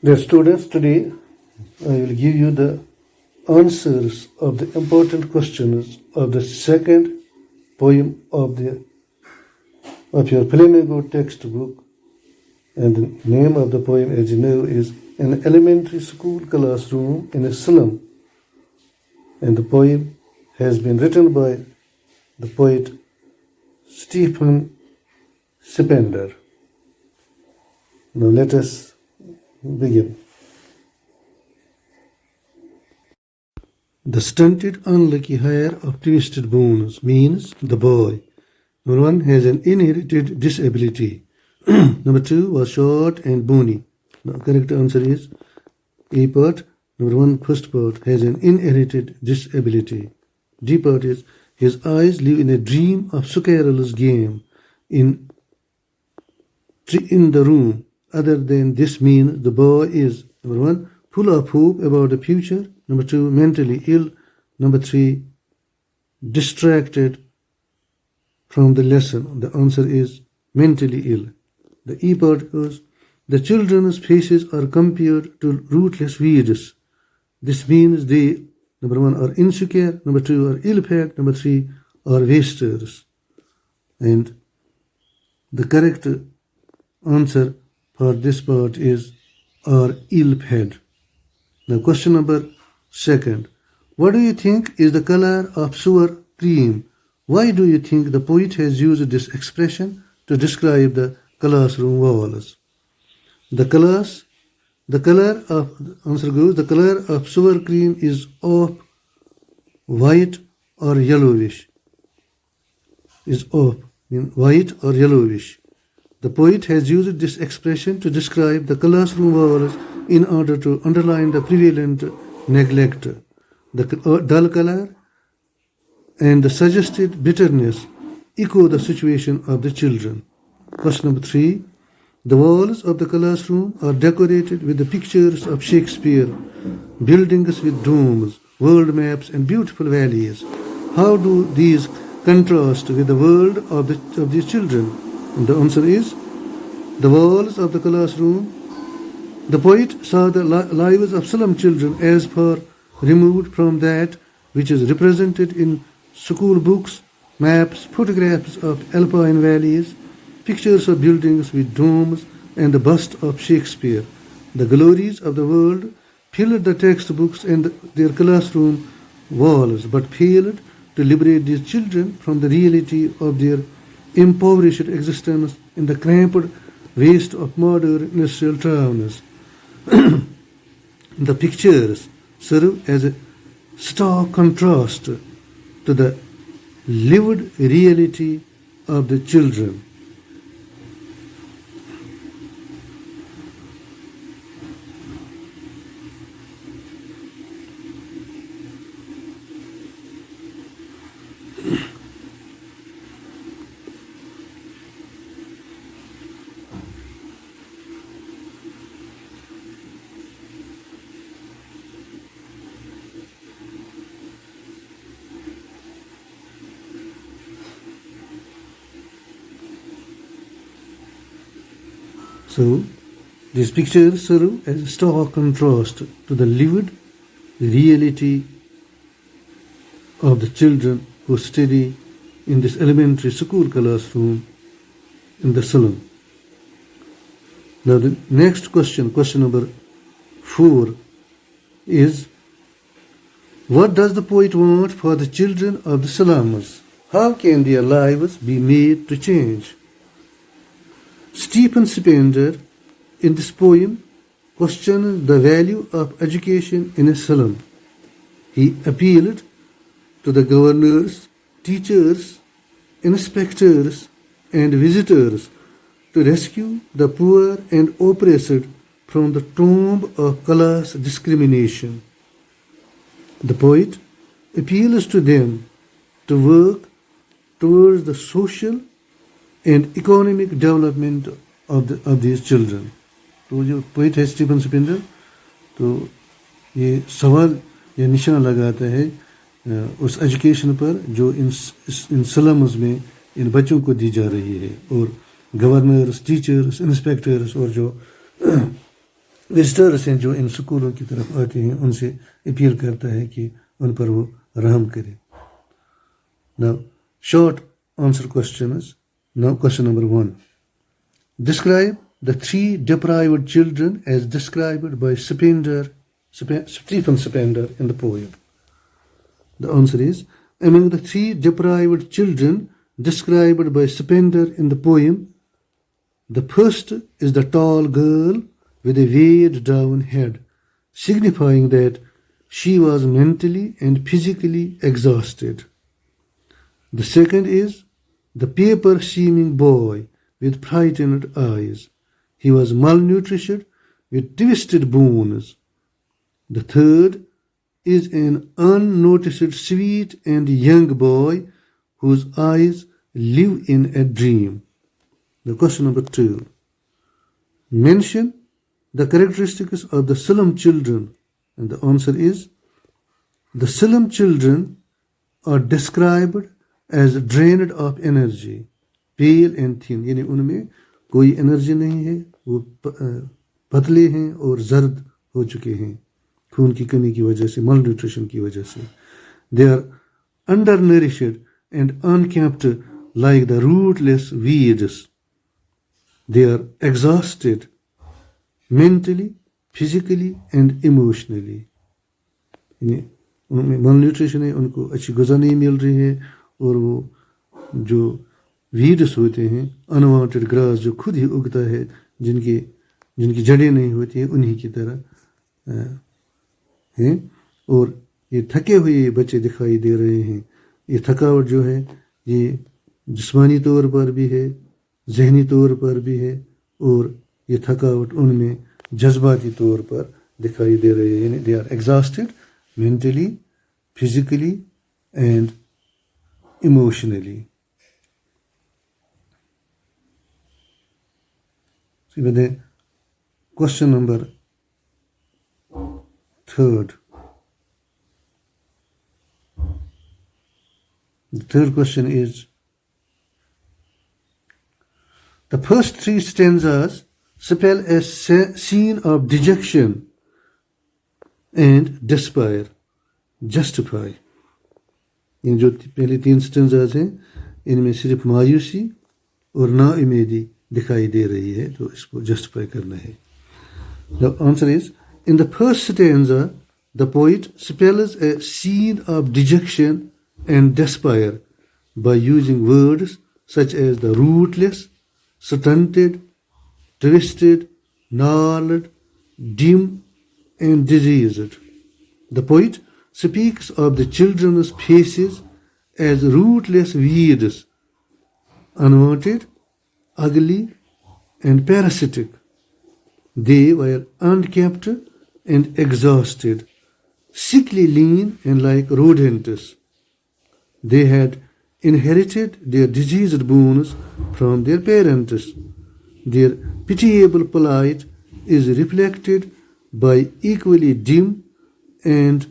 Dear students, today I will give you the answers of the important questions of the second poem of your Flamingo textbook. And the name of the poem, as you know, is An Elementary School Classroom in a Slum. And the poem has been written by the poet Stephen Spender. Now let us begin. The stunted, unlucky hair of twisted bones means the boy. Number one has an inherited disability. Number two was short and bony. The correct answer is A part. Number one, first part, has an inherited disability. D part is his eyes live in a dream of scurrilous game in the room. Other than this means the boy is, number one, full of hope about the future. Number two, mentally ill. Number three, distracted from the lesson. The answer is mentally ill. The E part goes, the children's faces are compared to rootless weeds. This means they, number one, are insecure. Number two, are ill-fed. Number three, are wasters. And the correct answer for this part is are ill-fed. Now question number second. What do you think is the color of sour cream? Why do you think the poet has used this expression to describe the classroom walls? The color of sour cream is off white or yellowish. Is off, mean white or yellowish. The poet has used this expression to describe the classroom walls in order to underline the prevalent neglect. The dull color and the suggested bitterness echo the situation of the children. Question number three. The walls of the classroom are decorated with the pictures of Shakespeare, buildings with domes, world maps, and beautiful valleys. How do these contrast with the world of these children? And the answer is the walls of the classroom. The poet saw the lives of Salem children as far removed from that which is represented in school books, maps, photographs of alpine valleys, pictures of buildings with domes, and the bust of Shakespeare. The glories of the world filled the textbooks and their classroom walls, but failed to liberate these children from the reality of their impoverished existence in the cramped waste of modern industrial towns. The pictures serve as a stark contrast to the lived reality of the children. So, these pictures serve as a stark contrast to the lived reality of the children who study in this elementary school classroom in the Salem. Now the next question, question number 4, is what does the poet want for the children of the slums? How can their lives be made to change? Stephen Spender, in this poem, questioned the value of education in a slum. He appealed to the governors, teachers, inspectors, and visitors to rescue the poor and oppressed from the tomb of class discrimination. The poet appeals to them to work towards the social and economic development of these children. तो जो poet है Stephen Spender, तो ये सवाल या निशाना लगाता है उस एजुकेशन पर जो इन स्लम्स में इन बच्चों को दी जा रही है, और गवर्नर्स, टीचर्स, इंस्पेक्टर्स और जो विजिटर्स हैं जो इन स्कूलों की तरफ आते हैं उनसे अपील करता है कि उन पर वो रहम करे. Now, short answer questions. Now, question number 1. Describe the 3 deprived children as described by Stephen Spender in the poem. The answer is, among the 3 deprived children described by Spender in the poem, the first is the tall girl with a weighed down head, signifying that she was mentally and physically exhausted. The second is the paper-seeming boy with frightened eyes. He was malnourished with twisted bones. The third is an unnoticed, sweet and young boy whose eyes live in a dream. The question number 2. Mention the characteristics of the Salem children. And the answer is, the Salem children are described as drained of energy, pale and thin. यानी उनमें कोई energy नहीं है, वो पतले हैं और जर्द हो चुके हैं खून की कमी की वजह से, माल न्यूट्रिशन की वजह से. They are undernourished and unkempt like the rootless weeds. They are exhausted mentally, physically and emotionally. यानी उनमें माल न्यूट्रिशन है, उनको अच्छी ग़िज़ा नहीं मिल रही है और वो जो वीड्स होते हैं, अनवांटेड ग्रास जो खुद ही उगता है, जिनकी जड़ें नहीं होती हैं, उन्हीं की तरह हैं. और ये थके हुए बच्चे दिखाई दे रहे हैं. ये थकावट जो है ये जिस्मानी तौर पर भी है, जहनी तौर पर भी है, और ये थकावट उनमें जज्बाती तौर पर दिखाई दे रही है. यानी they are exhausted mentally, physically and emotionally. See, with the question number 3. The third question is, the first 3 stanzas spell a scene of dejection and despair. Justify. इन जो पहले 3 स्टेंजाज हैं इनमें सिर्फ मायूसी और नाउमीदी दिखाई दे रही है, तो इसको जस्टिफाई करना है. The answer is, in the first stanza, the poet spells a scene of dejection and despair by using words such as the rootless, stunted, twisted, gnarled, dim, and diseased. The poet speaks of the children's faces as rootless weeds, unwanted, ugly, and parasitic. They were unkempt and exhausted, sickly lean and like rodents. They had inherited their diseased bones from their parents. Their pitiable plight is reflected by equally dim and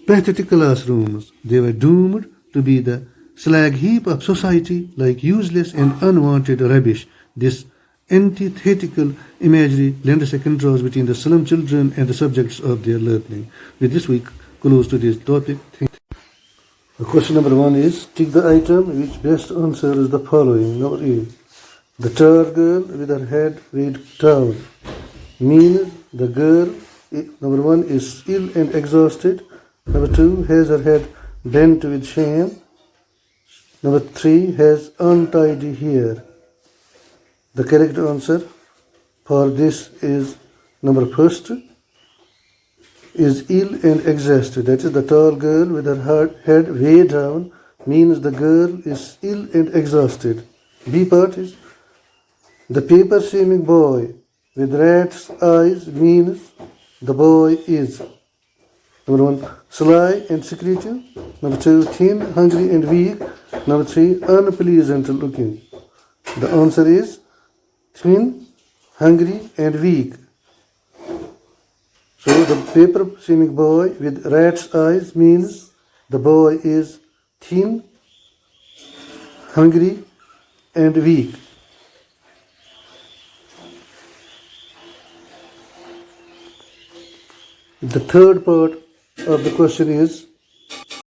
pathetic classrooms. They were doomed to be the slag heap of society, like useless and unwanted rubbish. This antithetical imagery lends a contrast between the slum children and the subjects of their learning. With this, we close today's topic. Question number 1 is, tick the item which best answers the following. Number A. The tall girl with her head weighed down means the girl, number 1, is ill and exhausted. Number 2, has her head bent with shame. Number 3, has untidy hair. The correct answer for this is number 1, is ill and exhausted. That is, the tall girl with her head way down means the girl is ill and exhausted. B part is, the paper-seeming boy with rat's eyes means the boy is, number 1, sly and secretive. Number 2, thin, hungry and weak. Number 3, unpleasant looking. The answer is thin, hungry and weak. So the paper-seeming boy with rat's eyes means the boy is thin, hungry and weak. The third part of the question is